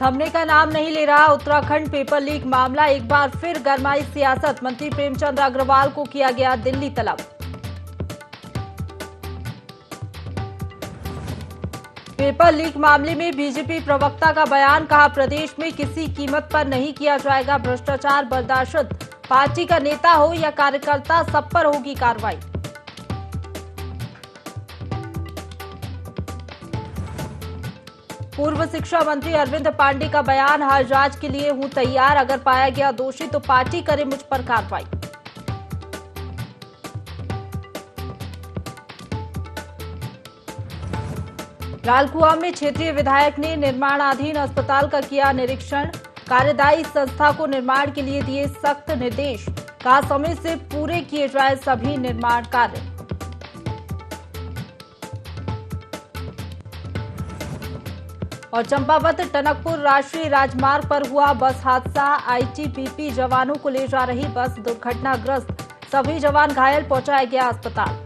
थमने का नाम नहीं ले रहा उत्तराखंड पेपर लीक मामला। एक बार फिर गरमाई सियासत। मंत्री प्रेमचंद अग्रवाल को किया गया दिल्ली तलब। पेपर लीक मामले में बीजेपी प्रवक्ता का बयान। कहा, प्रदेश में किसी कीमत पर नहीं किया जाएगा भ्रष्टाचार बर्दाश्त। पार्टी का नेता हो या कार्यकर्ता, सब पर होगी कार्रवाई। पूर्व शिक्षा मंत्री अरविंद पांडे का बयान। हर जांच के लिए हूं तैयार, अगर पाया गया दोषी तो पार्टी करे मुझ पर कार्रवाई। लालकुआं में क्षेत्रीय विधायक ने निर्माणाधीन अस्पताल का किया निरीक्षण। कार्यदायी संस्था को निर्माण के लिए दिए सख्त निर्देश। कहा, समय से पूरे किए जाए सभी निर्माण कार्य। और चंपावत टनकपुर राष्ट्रीय राजमार्ग पर हुआ बस हादसा। आईटीबीपी जवानों को ले जा रही बस दुर्घटनाग्रस्त। सभी जवान घायल, पहुंचाया गया अस्पताल।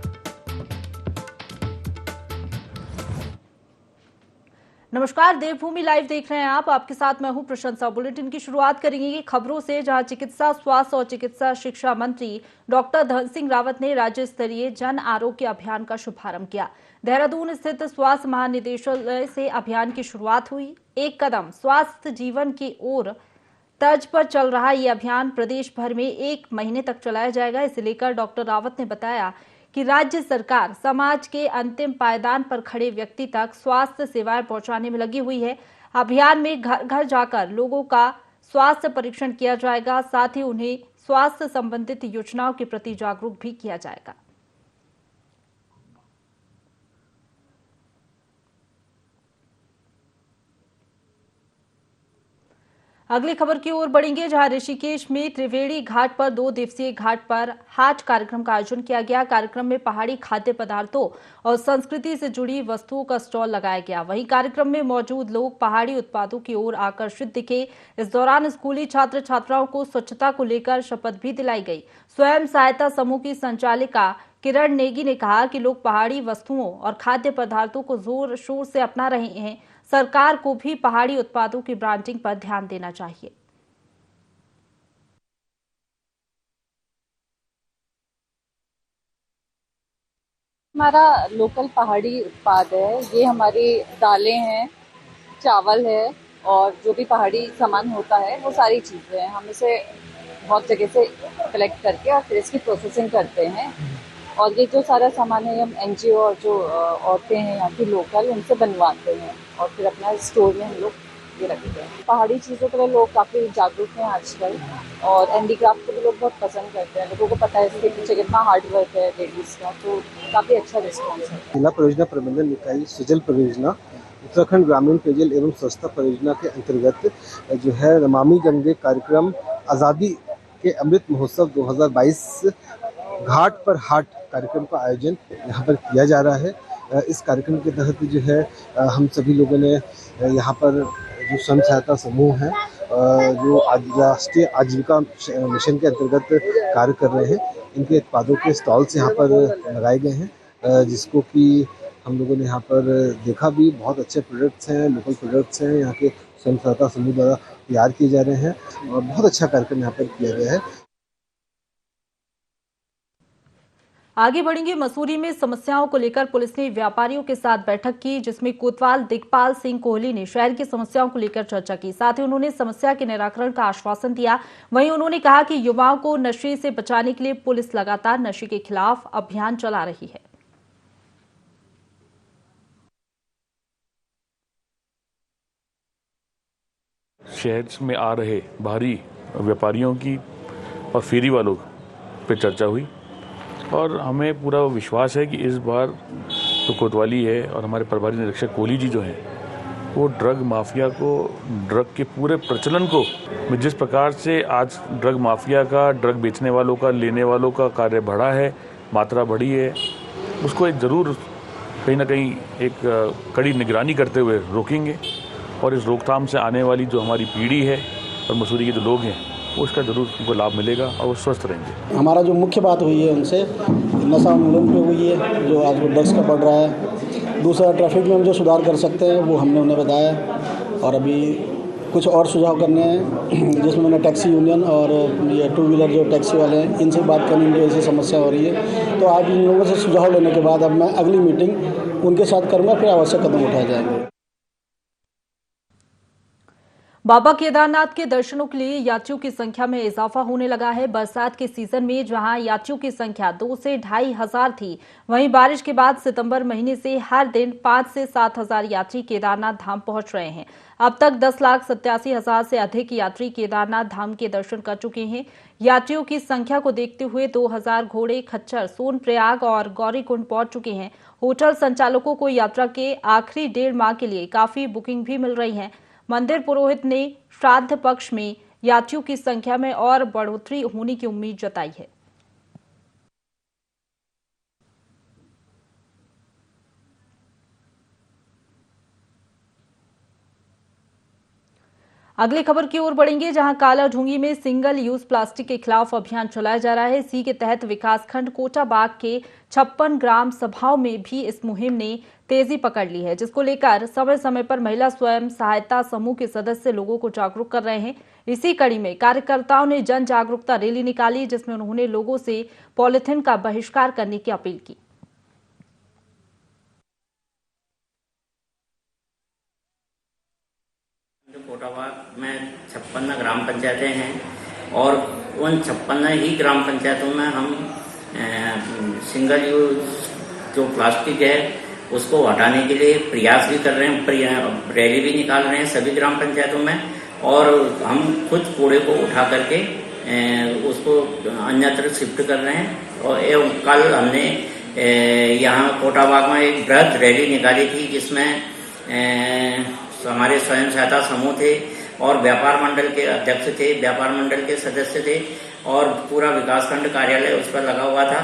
नमस्कार, देवभूमि लाइव देख रहे हैं आप। आपके साथ मैं हूं प्रशंसा। बुलेटिन की शुरुआत करेंगे खबरों से, जहां चिकित्सा, स्वास्थ्य और चिकित्सा शिक्षा मंत्री डॉक्टर धन सिंह रावत ने राज्य स्तरीय जन आरोग्य अभियान का शुभारंभ किया। देहरादून स्थित स्वास्थ्य महानिदेशालय से अभियान की शुरुआत हुई। एक कदम स्वास्थ्य जीवन की ओर तर्ज पर चल रहा ये अभियान प्रदेश भर में 1 महीने तक चलाया जाएगा। इसे लेकर डॉक्टर रावत ने बताया कि राज्य सरकार समाज के अंतिम पायदान पर खड़े व्यक्ति तक स्वास्थ्य सेवाएं पहुंचाने में लगी हुई है। अभियान में घर घर जाकर लोगों का स्वास्थ्य परीक्षण किया जाएगा। साथ ही उन्हें स्वास्थ्य संबंधित योजनाओं के प्रति जागरूक भी किया जाएगा। अगली खबर की ओर बढ़ेंगे, जहां ऋषिकेश में त्रिवेणी घाट पर 2 दिवसीय घाट पर हाट कार्यक्रम का आयोजन किया गया। कार्यक्रम में पहाड़ी खाद्य पदार्थों और संस्कृति से जुड़ी वस्तुओं का स्टॉल लगाया गया। वहीं कार्यक्रम में मौजूद लोग पहाड़ी उत्पादों की ओर आकर्षित दिखे। इस दौरान स्कूली छात्र छात्राओं को स्वच्छता को लेकर शपथ भी दिलाई गई। स्वयं सहायता समूह की संचालिका किरण नेगी ने कहा कि लोग पहाड़ी वस्तुओं और खाद्य पदार्थों को जोर शोर से अपना रहे हैं। सरकार को भी पहाड़ी उत्पादों की ब्रांडिंग पर ध्यान देना चाहिए। हमारा लोकल पहाड़ी उत्पाद है। ये हमारी दालें हैं, चावल है और जो भी पहाड़ी सामान होता है वो सारी चीज़ें हैं। हम इसे बहुत जगह से कलेक्ट करके और फिर इसकी प्रोसेसिंग करते हैं। और ये जो सारा सामान है हम एनजीओ और जो औरतें हैं यहाँ की लोकल, उनसे बनवाते हैं और फिर अपना स्टोर में हम लोग ये रखते हैं। पहाड़ी चीज़ों के लिए लोग काफ़ी जागरूक हैं आजकल और हैंडीक्राफ्ट को भी लोग बहुत पसंद करते हैं। लोगों को पता है इसके पीछे कितना हार्ड वर्क है लेडीज़ का, तो काफ़ी अच्छा रिस्पॉन्स है। जिला परियोजना प्रबंधन इकाई सुजल परियोजना उत्तराखंड ग्रामीण पेयजल एवं स्वच्छता परियोजना के अंतर्गत जो है नमामि गंगे कार्यक्रम आज़ादी के अमृत महोत्सव 2022 घाट पर हाट कार्यक्रम का आयोजन यहाँ पर किया जा रहा है। इस कार्यक्रम के तहत जो है हम सभी लोगों ने यहाँ पर जो स्वयं सहायता समूह हैं जो राष्ट्रीय आजीविका मिशन के अंतर्गत कार्य कर रहे हैं, इनके उत्पादों के स्टॉल्स यहाँ पर लगाए गए हैं, जिसको कि हम लोगों ने यहाँ पर देखा भी। बहुत अच्छे प्रोडक्ट्स हैं, लोकल प्रोडक्ट्स हैं, यहाँ के स्वयं सहायता समूह द्वारा तैयार किए जा रहे हैं और बहुत अच्छा कार्यक्रम यहाँ पर किया गया है। आगे बढ़ेंगे। मसूरी में समस्याओं को लेकर पुलिस ने व्यापारियों के साथ बैठक की, जिसमें कोतवाल दिगपाल सिंह कोहली ने शहर की समस्याओं को लेकर चर्चा की। साथ ही उन्होंने समस्या के निराकरण का आश्वासन दिया। वहीं उन्होंने कहा कि युवाओं को नशे से बचाने के लिए पुलिस लगातार नशे के खिलाफ अभियान चला रही है। शहर में आ रहे बाहरी व्यापारियों की और फेरी वालों पे चर्चा हुई और हमें पूरा विश्वास है कि इस बार तो कोतवाली है और हमारे प्रभारी निरीक्षक कोहली जी जो हैं वो ड्रग माफिया को, ड्रग के पूरे प्रचलन को, जिस प्रकार से आज ड्रग माफिया का, ड्रग बेचने वालों का, लेने वालों का कार्य बढ़ा है, मात्रा बढ़ी है, उसको एक ज़रूर कहीं ना कहीं एक कड़ी निगरानी करते हुए रोकेंगे और इस रोकथाम से आने वाली जो हमारी पीढ़ी है और मसूरी के जो लोग हैं उसका जरूर उनको लाभ मिलेगा और वो स्वस्थ रहेंगे। हमारा जो मुख्य बात हुई है उनसे नशा उन्मूलन पे हुई है, जो आज ड्रग्स का बढ़ रहा है। दूसरा, ट्रैफिक में हम जो सुधार कर सकते हैं वो हमने उन्हें बताया और अभी कुछ और सुझाव करने हैं, जिसमें मैंने टैक्सी यूनियन और ये 2 व्हीलर जो टैक्सी वाले हैं इनसे बात करनी, इनकी ऐसी समस्या हो रही है। तो आज इन लोगों से सुझाव लेने के बाद अब मैं अगली मीटिंग उनके साथ करूँगा, फिर आवश्यक कदम उठाए जाएंगे। बाबा केदारनाथ के दर्शनों के लिए यात्रियों की संख्या में इजाफा होने लगा है। बरसात के सीजन में जहां यात्रियों की संख्या 2 से 2,500 थी, वहीं बारिश के बाद सितंबर महीने से हर दिन 5 से 7,000 यात्री केदारनाथ धाम पहुंच रहे हैं। अब तक 10,87,000 से अधिक यात्री केदारनाथ धाम के दर्शन कर चुके हैं। यात्रियों की संख्या को देखते हुए 2,000 घोड़े खच्चर सोनप्रयाग और गौरीकुंड पहुंच चुके हैं। होटल संचालकों को यात्रा के आखिरी 1.5 माह के लिए काफी बुकिंग भी मिल रही है। मंदिर पुरोहित ने श्राद्ध पक्ष में यात्रियों की संख्या में और बढ़ोतरी होने की उम्मीद जताई है। अगली खबर की ओर बढ़ेंगे, जहां कालाढूंगी में सिंगल यूज प्लास्टिक के खिलाफ अभियान चलाया जा रहा है। इसी के तहत विकासखंड कोटाबाग के 56 ग्राम सभाओं में भी इस मुहिम ने तेजी पकड़ ली है, जिसको लेकर समय समय पर महिला स्वयं सहायता समूह के सदस्य लोगों को जागरूक कर रहे हैं। इसी कड़ी में कार्यकर्ताओं ने जन जागरूकता रैली निकाली, जिसमें उन्होंने लोगों से पॉलिथीन का बहिष्कार करने की अपील की। कोटाबाग में 56 ग्राम पंचायतें हैं और उन 56 ही ग्राम पंचायतों में हम सिंगल यूज जो प्लास्टिक है उसको हटाने के लिए प्रयास भी कर रहे हैं, रैली भी निकाल रहे हैं सभी ग्राम पंचायतों में, और हम खुद कूड़े को उठा करके उसको अन्यत्र शिफ्ट कर रहे हैं। और कल हमने यहाँ कोटाबाग में एक बृहद रैली निकाली थी, जिसमें हमारे स्वयं सहायता समूह थे और व्यापार मंडल के अध्यक्ष थे, व्यापार मंडल के सदस्य थे और पूरा विकासखंड कार्यालय उस पर लगा हुआ था।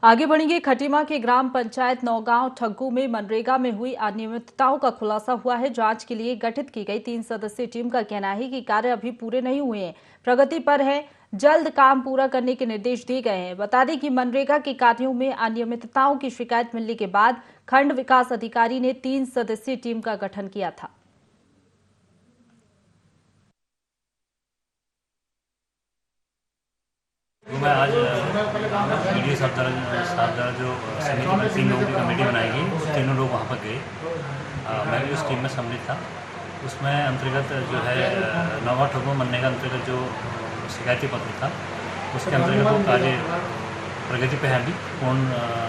आगे बढ़ेंगे, खटीमा के ग्राम पंचायत नौगांव ठग्गू में मनरेगा में हुई अनियमितताओं का खुलासा हुआ है। जांच के लिए गठित की गई 3 सदस्यीय टीम का कहना है कि कार्य अभी पूरे नहीं हुए हैं, प्रगति पर है, जल्द काम पूरा करने के निर्देश दिए गए हैं। बता दें कि मनरेगा के कार्यों में अनियमितताओं की शिकायत मिलने के बाद खंड विकास अधिकारी ने 3 सदस्यीय टीम का गठन किया था। मैं आज वीडियो साहब द्वारा जो समिति में 3 लोगों की कमेटी बनाई गई, वो तीनों लोग वहाँ पर गए। मैं भी उस टीम में सम्मिलित था। उसमें अंतर्गत जो है नौगांव ठग्गू मनरेगा अंतर्गत जो शिकायती पत्र था, उसके अंतर्गत वो कार्य प्रगति पे अभी पूर्ण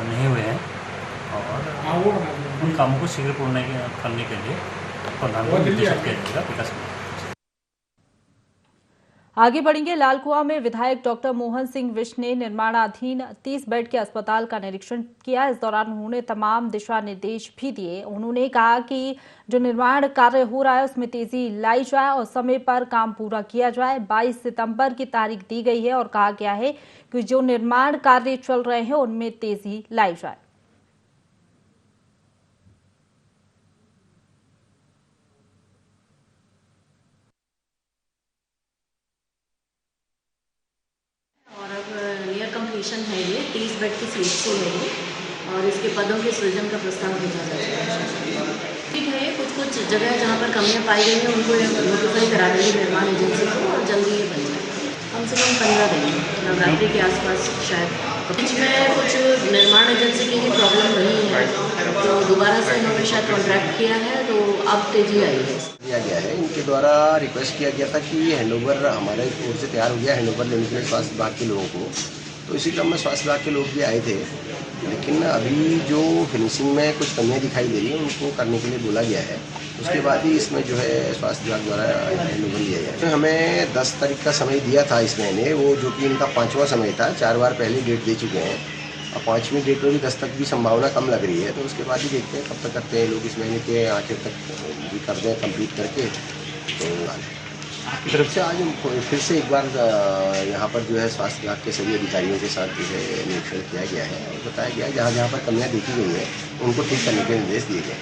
नहीं हुए हैं और उन कामों को शीघ्र पूर्ण करने के लिए प्रधान को निर्देशित किया जाएगा विकास। आगे बढ़ेंगे, लालकुआं में विधायक डॉक्टर मोहन सिंह विष्ट ने निर्माणाधीन 30 बेड के अस्पताल का निरीक्षण किया। इस दौरान उन्होंने तमाम दिशा निर्देश भी दिए। उन्होंने कहा कि जो निर्माण कार्य हो रहा है उसमें तेजी लाई जाए और समय पर काम पूरा किया जाए। 22 सितंबर की तारीख दी गई है और कहा गया है कि जो निर्माण कार्य चल रहे हैं उनमें तेजी लाई जाए। कंप्लीशन है ये 30 बेड की सीट है ये, और इसके पदों के सृजन का प्रस्ताव भेजा जा चुका है। ठीक है, कुछ जगह जहाँ पर कमियाँ पाई गई हैं उनको नोटिफाई करा देंगे निर्माण एजेंसी को और जल्दी ये बन जाए। कम से कम 15 दिन नवरात्रि के आसपास शायद। बीच में कुछ निर्माण एजेंसी की ही प्रॉब्लम रही है, तो दोबारा से इन्होंने शायद कॉन्ट्रैक्ट किया है, तो अब तेजी आई है। किया गया है, इनके द्वारा रिक्वेस्ट किया गया था कि ये हैंडओवर हमारे ओर से तैयार हो गया, हैंडओवर लेने के लिए स्वास्थ्य विभाग के लोगों को। तो इसी क्रम में स्वास्थ्य विभाग के लोग भी आए थे, लेकिन अभी जो फिनिशिंग में कुछ कमियां दिखाई दे रही हैं उनको करने के लिए बोला गया है। उसके बाद ही इसमें जो है स्वास्थ्य विभाग द्वारा हैंडओवर लिया गया। तो हमें 10 तारीख का समय दिया था इस महीने, वो जो कि इनका 5वां समय था। 4 बार पहले डेट दे चुके हैं और 5वीं डेट में भी 10 तक भी संभावना कम लग रही है। तो उसके बाद ही देखते हैं कब तक करते हैं लोग, इस महीने के आखिर तक भी कर दें कंप्लीट करके। तो आपकी तरफ से आज फिर से एक बार यहाँ पर जो है स्वास्थ्य विभाग के सभी अधिकारियों के साथ जो है निरीक्षण किया गया है और बताया गया है जहाँ जहाँ पर कमियाँ देखी गई हैं उनको ठीक करने के निर्देश दिए गए।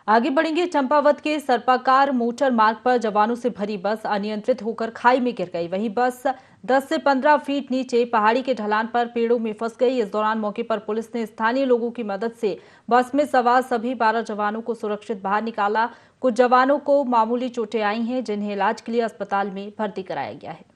आगे बढ़ेंगे, चंपावत के सर्पाकार मोटर मार्ग पर जवानों से भरी बस अनियंत्रित होकर खाई में गिर गई। वहीं बस 10 से 15 फीट नीचे पहाड़ी के ढलान पर पेड़ों में फंस गई। इस दौरान मौके पर पुलिस ने स्थानीय लोगों की मदद से बस में सवार सभी 12 जवानों को सुरक्षित बाहर निकाला। कुछ जवानों को मामूली चोटें आई हैं, जिन्हें इलाज के लिए अस्पताल में भर्ती कराया गया है।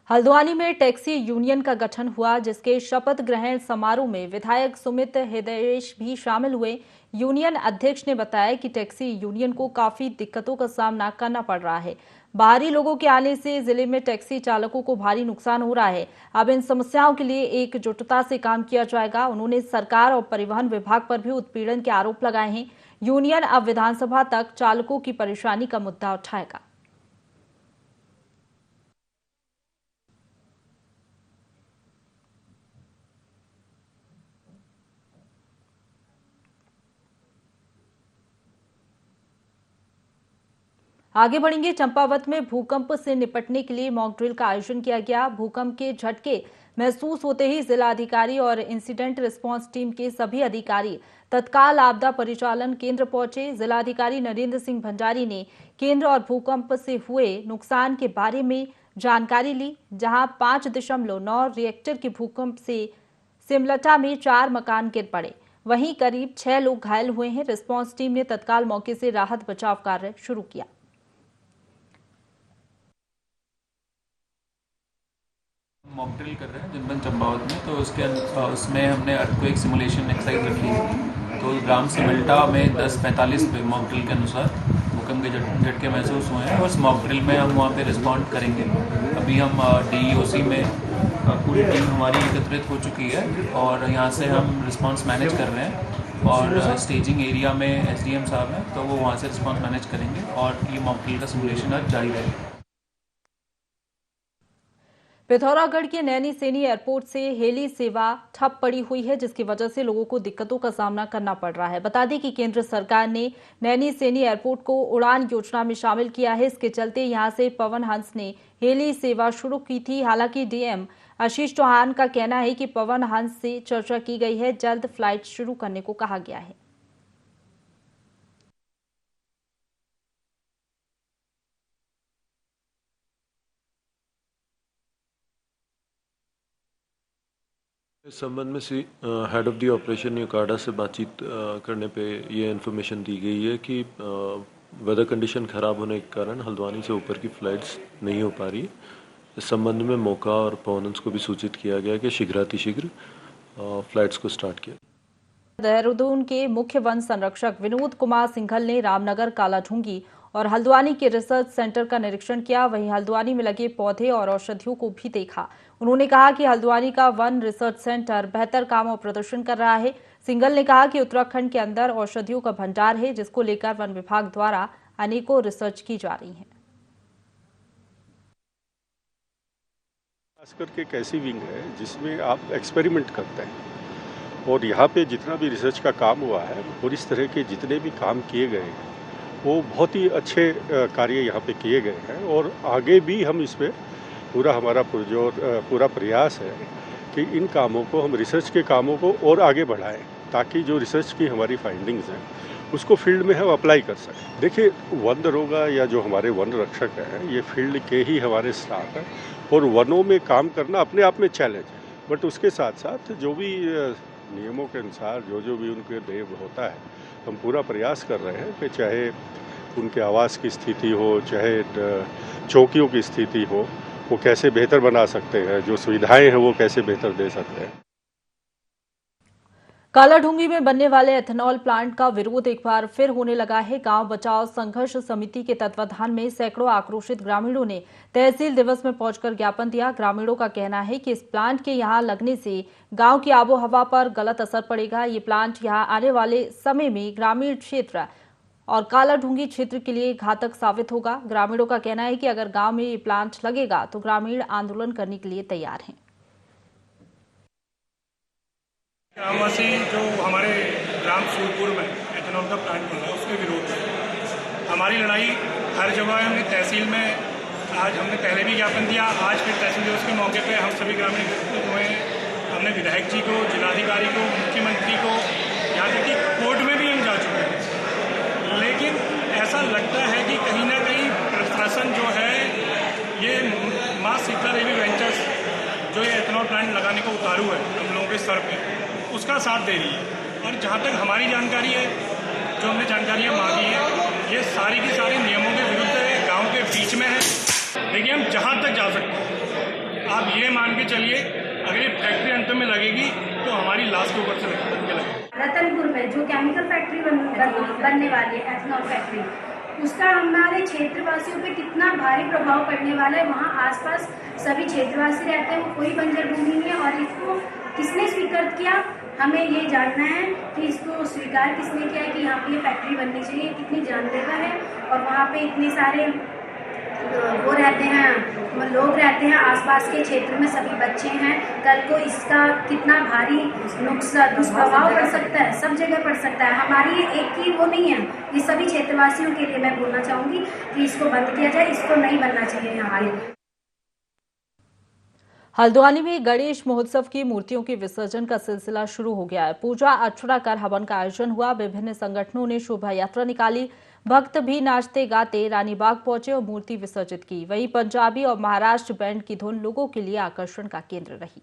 हल्द्वानी में टैक्सी यूनियन का गठन हुआ, जिसके शपथ ग्रहण समारोह में विधायक सुमित हृदयेश भी शामिल हुए। यूनियन अध्यक्ष ने बताया कि टैक्सी यूनियन को काफी दिक्कतों का सामना करना पड़ रहा है। बाहरी लोगों के आने से जिले में टैक्सी चालकों को भारी नुकसान हो रहा है। अब इन समस्याओं के लिए एकजुटता से काम किया जाएगा। उन्होंने सरकार और परिवहन विभाग पर भी उत्पीड़न के आरोप लगाए हैं। यूनियन अब विधानसभा तक चालकों की परेशानी का मुद्दा उठाएगा। आगे बढ़ेंगे। चंपावत में भूकंप से निपटने के लिए मॉक ड्रिल का आयोजन किया गया। भूकंप के झटके महसूस होते ही जिला अधिकारी और इंसिडेंट रिस्पांस टीम के सभी अधिकारी तत्काल आपदा परिचालन केंद्र पहुंचे। जिला अधिकारी नरेंद्र सिंह भंडारी ने केंद्र और भूकंप से हुए नुकसान के बारे में जानकारी ली, जहां 5.9 रिएक्टर के भूकंप से सिमलटा में 4 मकान गिर पड़े। वहीं करीब 6 लोग घायल हुए हैं। रिस्पांस टीम ने तत्काल मौके से राहत बचाव कार्य शुरू किया। मॉक ड्रिल कर रहे हैं जनपद चंपावत में, तो उसमें हमने अर्थक्वेक सिमुलेशन एक्सरसाइज रखी है। तो ग्राम सिमल्टा में 10:45 पे मॉक ड्रिल के अनुसार भूकंप के झटके महसूस हुए हैं और इस मॉक ड्रिल में हम वहाँ पे रिस्पॉन्ड करेंगे। अभी हम DEOC में पूरी टीम हमारी एकत्रित हो चुकी है और यहाँ से हम रिस्पॉन्स मैनेज कर रहे हैं और स्टेजिंग एरिया में SDM साहब हैं, तो वो वहाँ से रिस्पॉन्स मैनेज करेंगे और ये मॉक ड्रिल का सिमुलेशन आज जारी रहेगा। पिथौरागढ़ के नैनी सैनी एयरपोर्ट से हेली सेवा ठप पड़ी हुई है, जिसकी वजह से लोगों को दिक्कतों का सामना करना पड़ रहा है। बता दें कि केंद्र सरकार ने नैनी सैनी एयरपोर्ट को उड़ान योजना में शामिल किया है। इसके चलते यहां से पवन हंस ने हेली सेवा शुरू की थी। हालांकि DM आशीष चौहान का कहना है कि पवन हंस से चर्चा की गई है, जल्द फ्लाइट शुरू करने को कहा गया है। इस संबंध में हेड ऑफ द ऑपरेशन योकाडा से बातचीत करने पे ये इन्फॉर्मेशन दी गई है कि वेदर कंडीशन ख़राब होने के कारण हल्द्वानी से ऊपर की फ़्लाइट्स नहीं हो पा रही। इस संबंध में मोका और पवनंस को भी सूचित किया गया कि शीघ्रातिशीघ्र फ़्लाइट्स को स्टार्ट किया। देहरादून के मुख्य वन संरक्षक विनोद कुमार सिंघल ने रामनगर, कालाढूंगी और हल्द्वानी के रिसर्च सेंटर का निरीक्षण किया। वहीं हल्द्वानी में लगे पौधे और औषधियों को भी देखा। उन्होंने कहा कि हल्द्वानी का वन रिसर्च सेंटर बेहतर काम और प्रदर्शन कर रहा है। सिंघल ने कहा कि उत्तराखंड के अंदर औषधियों का भंडार है, जिसको लेकर वन विभाग द्वारा अनेकों रिसर्च की जा रही है। खास करके एक ऐसी विंग है जिसमें आप एक्सपेरिमेंट करते हैं और यहाँ पे जितना भी रिसर्च का काम हुआ है और इस तरह के जितने भी काम किए गए हैं वो बहुत ही अच्छे कार्य यहाँ पे किए गए हैं और आगे भी हम इस पर पूरा हमारा पूरा प्रयास है कि इन कामों को हम रिसर्च के कामों को और आगे बढ़ाएं, ताकि जो रिसर्च की हमारी फाइंडिंग्स हैं उसको फील्ड में हम अप्लाई कर सकें। देखिए, वन दरोगा या जो हमारे वन रक्षक हैं ये फील्ड के ही हमारे स्टाफ हैं और वनों में काम करना अपने आप में चैलेंज है, बट उसके साथ साथ जो भी नियमों के अनुसार जो भी उनके देय होता है हम पूरा प्रयास कर रहे हैं कि चाहे उनके आवास की स्थिति हो, चाहे चौकियों की स्थिति हो, वो कैसे बेहतर बना सकते हैं, जो सुविधाएं हैं वो कैसे बेहतर दे सकते हैं। कालाढूंगी में बनने वाले एथेनॉल प्लांट का विरोध एक बार फिर होने लगा है। गांव बचाओ संघर्ष समिति के तत्वाधान में सैकड़ों आक्रोशित ग्रामीणों ने तहसील दिवस में पहुंचकर ज्ञापन दिया। ग्रामीणों का कहना है कि इस प्लांट के यहां लगने से गांव की आबोहवा पर गलत असर पड़ेगा। ये प्लांट यहां आने वाले समय में ग्रामीण क्षेत्र और कालाढूंगी क्षेत्र के लिए घातक साबित होगा। ग्रामीणों का कहना है कि अगर गांव में ये प्लांट लगेगा तो ग्रामीण आंदोलन करने के लिए तैयार हैं। ग्रामवासी जो हमारे ग्राम सूरपुर में एथेनॉल का प्लांट बन रहा है उसके विरोध में हमारी लड़ाई हर जगह है। हमने तहसील में आज हमने पहले भी ज्ञापन दिया, आज फिर तहसील दिवस के मौके पे हम सभी ग्रामीण एकत्रित हुए हैं। हमने विधायक जी को, जिलाधिकारी को, मुख्यमंत्री को, यहाँ तक कि कोर्ट में भी हम जा चुके हैं। लेकिन ऐसा लगता है कि कहीं ना कहीं प्रशासन जो है ये माँ सीता देवी वेंचर्स जो ये एथेनॉल प्लांट लगाने को उतारू है हम लोगों के सर पे, उसका साथ दे रही है। और जहाँ तक हमारी जानकारी है, जो हमने जानकारियाँ मांगी हैं, ये सारी की सारी नियमों के विरुद्ध है, गाँव के बीच में है। देखिए हम जहाँ तक जा सकते हैं, आप ये मान के चलिए अगर ये फैक्ट्री अंत में लगेगी तो हमारी लाश के ऊपर से बन के लगेगी। रतनपुर में जो केमिकल फैक्ट्री बनने वाली है, एथेनॉल फैक्ट्री, उसका हमारे क्षेत्रवासियों पे कितना भारी प्रभाव पड़ने वाला है। वहाँ आसपास सभी क्षेत्रवासी रहते हैं, कोई बंजर भूमि नहीं है और इसको किसने स्वीकृत किया, हमें ये जानना है कि इसको स्वीकार किसने किया है कि यहाँ पे ये फैक्ट्री बननी चाहिए। कितनी जानलेवा है और वहाँ पे इतने सारे वो रहते हैं, लोग रहते हैं आसपास के क्षेत्र में, सभी बच्चे हैं। कल को इसका कितना भारी दुष्प्रभाव पड़ सकता है, सब जगह पड़ सकता है। हमारी एक की वो नहीं है, ये सभी क्षेत्रवासियों के लिए मैं बोलना चाहूँगी कि इसको बंद किया जाए, इसको नहीं बनना चाहिए यहाँ पे। हल्द्वानी में गणेश महोत्सव की मूर्तियों के विसर्जन का सिलसिला शुरू हो गया है। पूजा अर्चना कर हवन का आयोजन हुआ। विभिन्न संगठनों ने शोभा यात्रा निकाली। भक्त भी नाचते गाते रानीबाग पहुंचे और मूर्ति विसर्जित की। वहीं पंजाबी और महाराष्ट्र बैंड की धुन लोगों के लिए आकर्षण का केंद्र रही।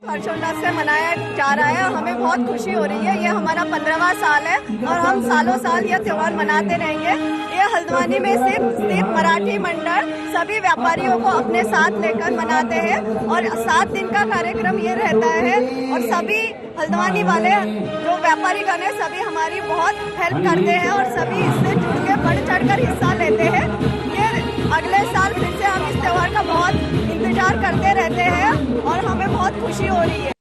हर्षोल्लास से मनाया जा रहा है, हमें बहुत खुशी हो रही है। ये हमारा 15वां साल है और हम सालों साल ये त्योहार मनाते रहेंगे। ये हल्द्वानी में स्थित मराठी मंडल सभी व्यापारियों को अपने साथ लेकर मनाते हैं और 7 दिन का कार्यक्रम ये रहता है और सभी हल्द्वानी वाले जो व्यापारी गण है सभी हमारी बहुत हेल्प करते हैं और सभी इससे जुड़ के बढ़ चढ़कर हिस्सा लेते हैं। ये अगले साल फिर से हम इस त्योहार का बहुत इंतजार करते रहते हैं और हमें बहुत खुशी हो रही है।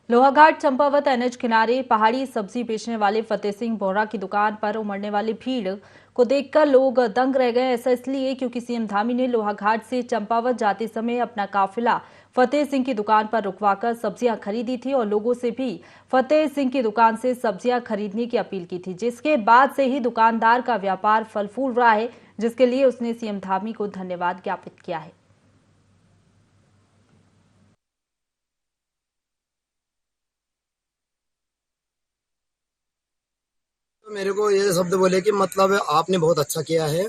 लोहाघाट चंपावत एनएच किनारे पहाड़ी सब्जी बेचने वाले फतेह सिंह बोहरा की दुकान पर उमड़ने वाली भीड़ को देखकर लोग दंग रह गए। ऐसा इसलिए क्योंकि सीएम धामी ने लोहाघाट से चंपावत जाते समय अपना काफिला फतेह सिंह की दुकान पर रुकवाकर सब्जियां खरीदी थी और लोगों से भी फतेह सिंह की दुकान से सब्जियां खरीदने की अपील की थी, जिसके बाद से ही दुकानदार का व्यापार फल फूल रहा है, जिसके लिए उसने सीएम धामी को धन्यवाद ज्ञापित किया है। मेरे को ये शब्द बोले कि मतलब आपने बहुत अच्छा किया है,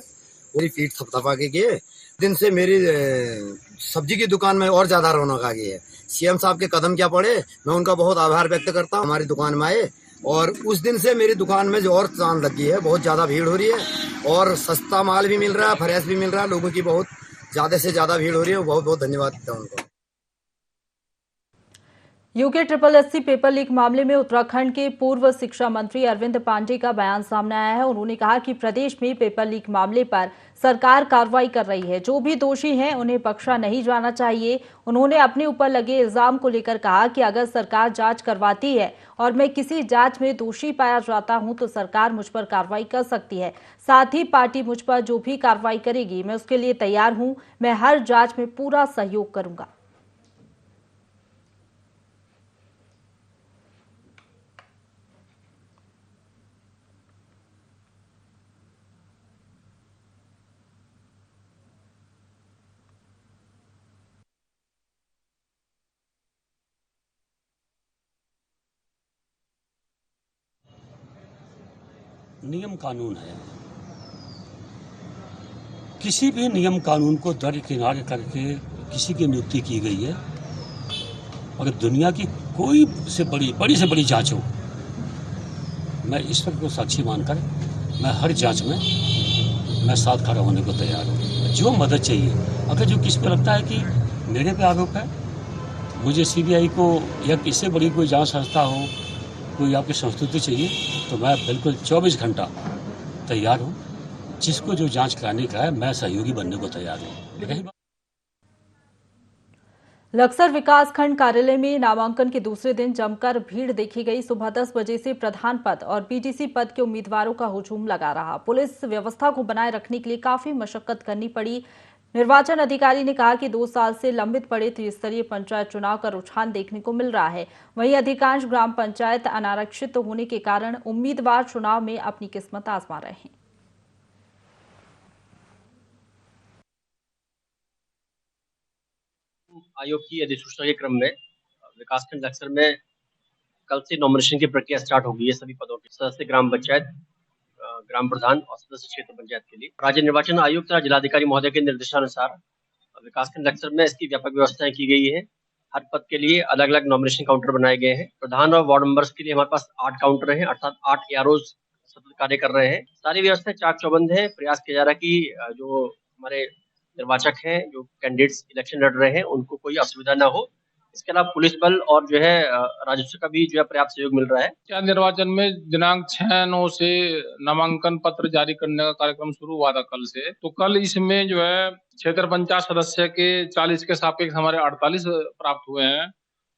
मेरी पीठ थपथपा के गए दिन से मेरी सब्जी की दुकान में और ज्यादा रौनक आ गई है। सीएम साहब के कदम क्या पड़े, मैं उनका बहुत आभार व्यक्त करता हूँ। हमारी दुकान में आए और उस दिन से मेरी दुकान में जो और चांद लग गई है, बहुत ज्यादा भीड़ हो रही है और सस्ता माल भी मिल रहा है, फ्रेश भी मिल रहा है। लोगों की बहुत ज्यादा से ज्यादा भीड़ हो रही है, बहुत बहुत धन्यवाद देता हूँ उनको। यूके SSSC पेपर लीक मामले में उत्तराखंड के पूर्व शिक्षा मंत्री अरविंद पांडे का बयान सामने आया है। उन्होंने कहा कि प्रदेश में पेपर लीक मामले पर सरकार कार्रवाई कर रही है, जो भी दोषी हैं उन्हें बख्शा नहीं जाना चाहिए। उन्होंने अपने ऊपर लगे इल्जाम को लेकर कहा कि अगर सरकार जांच करवाती है और मैं किसी जांच में दोषी पाया जाता हूं तो सरकार मुझ पर कार्रवाई कर सकती है। साथ ही पार्टी मुझ पर जो भी कार्रवाई करेगी मैं उसके लिए तैयार हूं। मैं हर जांच में पूरा सहयोग करूंगा। नियम कानून है, किसी भी नियम कानून को दरकिनार करके किसी की नियुक्ति की गई है। अगर दुनिया की कोई से बड़ी से बड़ी जांच हो, मैं ईश्वर को साक्षी मानकर मैं हर जांच में मैं साथ खड़ा होने को तैयार हूँ। जो मदद चाहिए, अगर जो किसी को लगता है कि मेरे पे आरोप है, मुझे सीबीआई को या इससे बड़ी कोई जांच संस्था हो, कोई आपकी संस्तुति चाहिए, तो मैं बिल्कुल 24 घंटा तैयार हूँ। जिसको जो जांच कराने का है मैं सहयोगी बनने को तैयार हूँ। लक्सर विकासखंड कार्यालय में नामांकन के दूसरे दिन जमकर भीड़ देखी गई। सुबह 10 बजे से प्रधान पद और बीडीसी पद के उम्मीदवारों का हुजूम लगा रहा। पुलिस व्यवस्था को बनाए रखने के लिए काफी मशक्कत करनी पड़ी। निर्वाचन अधिकारी ने कहा कि 2 साल से लंबित पड़े त्रिस्तरीय पंचायत चुनाव का रुझान देखने को मिल रहा है। वहीं अधिकांश ग्राम पंचायत अनारक्षित होने के कारण उम्मीदवार चुनाव में अपनी किस्मत आजमा रहे हैं। आयोग की अधिसूचना के क्रम में विकासखंड लक्सर में कल से नॉमिनेशन की प्रक्रिया स्टार्ट होगी है सभी पदों के सदस्य ग्राम पंचायत, ग्राम प्रधान और सदस्य क्षेत्र पंचायत के लिए। राज्य निर्वाचन आयुक्त तथा जिलाधिकारी महोदय के निर्देशानुसार विकासखंड लक्सर में इसकी व्यापक व्यवस्थाएं की गई है। हर पद के लिए अलग अलग नॉमिनेशन काउंटर बनाए गए हैं। प्रधान और वार्ड मेंबर्स के लिए हमारे पास 8 काउंटर हैं, अर्थात 8 AROs सतत कार्य कर रहे हैं। सारी व्यवस्थाएं चाक चौबंद है। प्रयास किया जा रहा है कि जो हमारे निर्वाचक हैं, जो कैंडिडेट्स इलेक्शन लड़ रहे हैं, उनको कोई असुविधा ना हो। इसके अलावा पुलिस बल और जो है राजस्व का भी जो है पर्याप्त सहयोग मिल रहा है। पंचायत निर्वाचन में दिनांक 6/9 से नामांकन पत्र जारी करने का कार्यक्रम शुरू हुआ था कल से। तो कल इसमें जो है क्षेत्र पंचायत सदस्य के 40 के सापेक्ष हमारे 48 प्राप्त हुए हैं।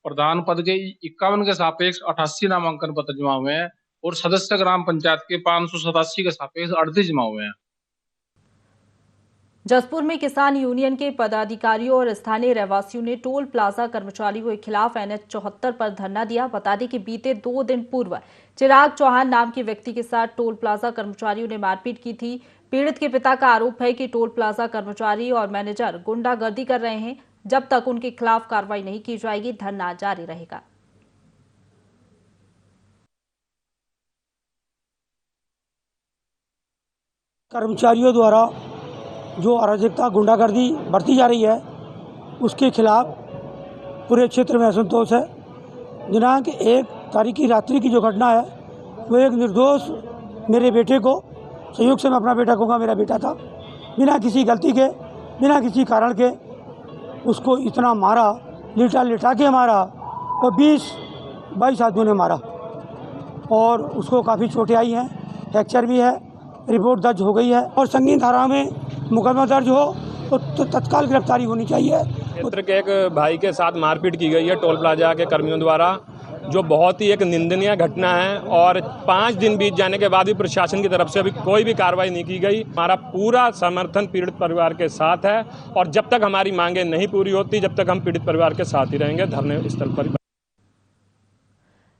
प्रधान पद के 51 के सापेक्ष 88 नामांकन पत्र जमा हुए हैं और सदस्य ग्राम पंचायत के 587 के सापेक्ष 38 जमा हुए हैं। जसपुर में किसान यूनियन के पदाधिकारियों और स्थानीय रहवासियों ने टोल प्लाजा कर्मचारियों के खिलाफ NH 74 पर धरना दिया। बता दें कि बीते 2 दिन पूर्व चिराग चौहान नाम के व्यक्ति के साथ टोल प्लाजा कर्मचारियों ने मारपीट की थी। पीड़ित के पिता का आरोप है कि टोल प्लाजा कर्मचारी और मैनेजर गुंडागर्दी कर रहे हैं। जब तक उनके खिलाफ कार्रवाई नहीं की जाएगी, धरना जारी रहेगा। कर्मचारियों द्वारा जो अराजकता गुंडागर्दी बरती जा रही है, उसके खिलाफ पूरे क्षेत्र में असंतोष है। दिनांक 1 तारीख की रात्रि की जो घटना है, वो एक निर्दोष मेरे बेटे को, संयोग से मैं अपना बेटा कहूँगा, मेरा बेटा था, बिना किसी गलती के, बिना किसी कारण के उसको इतना मारा, लिटा के मारा और 20-22 आदमियों ने मारा और उसको काफ़ी चोटें आई हैं, फ्रैक्चर भी है। रिपोर्ट दर्ज हो गई है और संगीन धारा में मुकदमा दर्ज हो तो तत्काल गिरफ्तारी होनी चाहिए। क्षेत्र के एक भाई के साथ मारपीट की गई है टोल प्लाजा के कर्मियों द्वारा, जो बहुत ही एक निंदनीय घटना है और 5 दिन बीत जाने के बाद भी प्रशासन की तरफ से अभी कोई भी कार्रवाई नहीं की गई। हमारा पूरा समर्थन पीड़ित परिवार के साथ है और जब तक हमारी मांगें नहीं पूरी होती, जब तक हम पीड़ित परिवार के साथ ही रहेंगे धरने स्थल पर।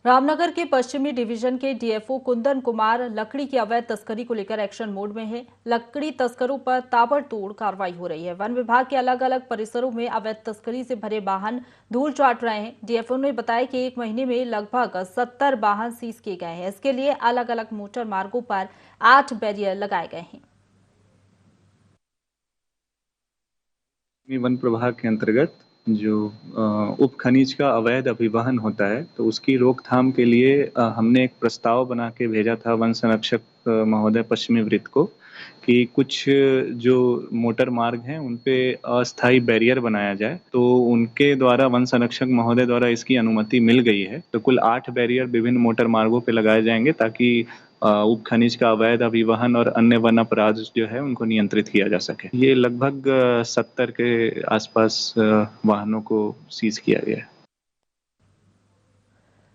रामनगर के पश्चिमी डिवीजन के DFO कुंदन कुमार लकड़ी की अवैध तस्करी को लेकर एक्शन मोड में है। लकड़ी तस्करों पर ताबड़तोड़ कार्रवाई हो रही है। वन विभाग के अलग अलग परिसरों में अवैध तस्करी से भरे वाहन धूल चाट रहे हैं। DFO ने बताया कि 1 महीने में लगभग 70 वाहन सीज किए गए हैं। इसके लिए अलग अलग मोटर मार्गों पर 8 बैरियर लगाए गए हैं। वन प्रभाग के अंतर्गत जो उप खनिज का अवैध अभिवहन होता है, तो उसकी रोकथाम के लिए हमने एक प्रस्ताव बना के भेजा था वन संरक्षक महोदय पश्चिमी वृत्त को कि कुछ जो मोटर मार्ग हैं उन पे अस्थायी बैरियर बनाया जाए। तो उनके द्वारा वन संरक्षक महोदय द्वारा इसकी अनुमति मिल गई है। तो कुल 8 बैरियर विभिन्न मोटर मार्गों पे लगाए जाएंगे ताकि उप खनिज का अवैध अभिवहन और अन्य वन अपराध जो है उनको नियंत्रित किया जा सके। ये लगभग 70 के आसपास वाहनों को सीज किया गया है।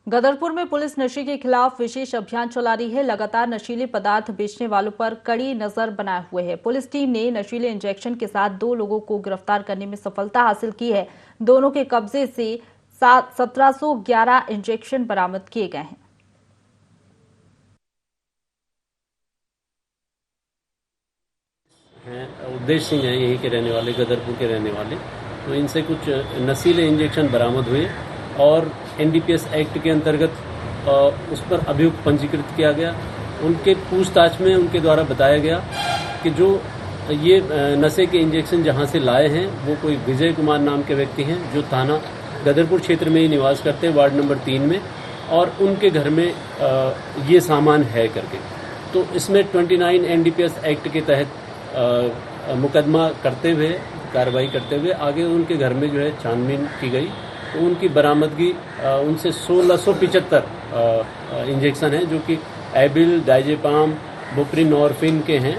गदरपुर में पुलिस नशे के खिलाफ विशेष अभियान चला रही है। लगातार नशीले पदार्थ बेचने वालों पर कड़ी नजर बनाए हुए है। पुलिस टीम ने नशीले इंजेक्शन के साथ 2 लोगों को गिरफ्तार करने में सफलता हासिल की है। दोनों के कब्जे से 1711 इंजेक्शन बरामद किए गए हैं। उद्देश सिंह हैं, यहीं के रहने वाले, गदरपुर के रहने वाले। तो इनसे कुछ नशीले इंजेक्शन बरामद हुए और NDPS एक्ट के अंतर्गत उस पर अभियुक्त पंजीकृत किया गया। उनके पूछताछ में उनके द्वारा बताया गया कि जो ये नशे के इंजेक्शन जहां से लाए हैं वो कोई विजय कुमार नाम के व्यक्ति हैं जो थाना गदरपुर क्षेत्र में ही निवास करते हैं, वार्ड नंबर 3 में, और उनके घर में ये सामान है करके। तो इसमें 29 NDPS एक्ट के तहत मुकदमा करते हुए, कार्रवाई करते हुए आगे उनके घर में जो है छानबीन की गई। तो उनकी बरामदगी उनसे 1675 इंजेक्शन हैं जो कि एबिल, डाइजेपाम, बुप्रीनॉर्फिन के हैं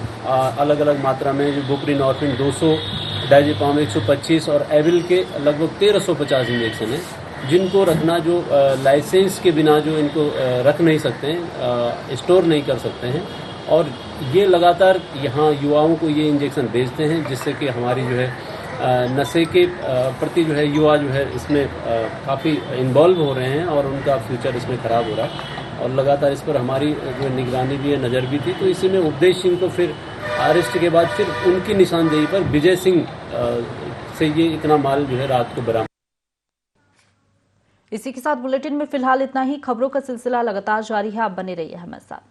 अलग अलग मात्रा में। जो बुप्रीनॉर्फिन 200, डाइजेपाम 125 और एबिल के लगभग 1350 इंजेक्शन हैं जिनको रखना जो लाइसेंस के बिना जो इनको रख नहीं सकते हैं, स्टोर नहीं कर सकते हैं। और ये लगातार यहाँ युवाओं को ये इंजेक्शन बेचते हैं जिससे कि हमारी जो है नशे के प्रति जो है युवा जो है इसमें काफ़ी इन्वॉल्व हो रहे हैं और उनका फ्यूचर इसमें ख़राब हो रहा है। और लगातार इस पर हमारी जो निगरानी भी है, नज़र भी थी। तो इसी में उपदेश सिंह को फिर अरेस्ट के बाद फिर उनकी निशानदेही पर विजय सिंह से ये इतना माल जो है रात को बरामद इसी के साथ बुलेटिन में फिलहाल इतना ही। खबरों का सिलसिला लगातार जारी है, आप बने रहिए हमारे साथ।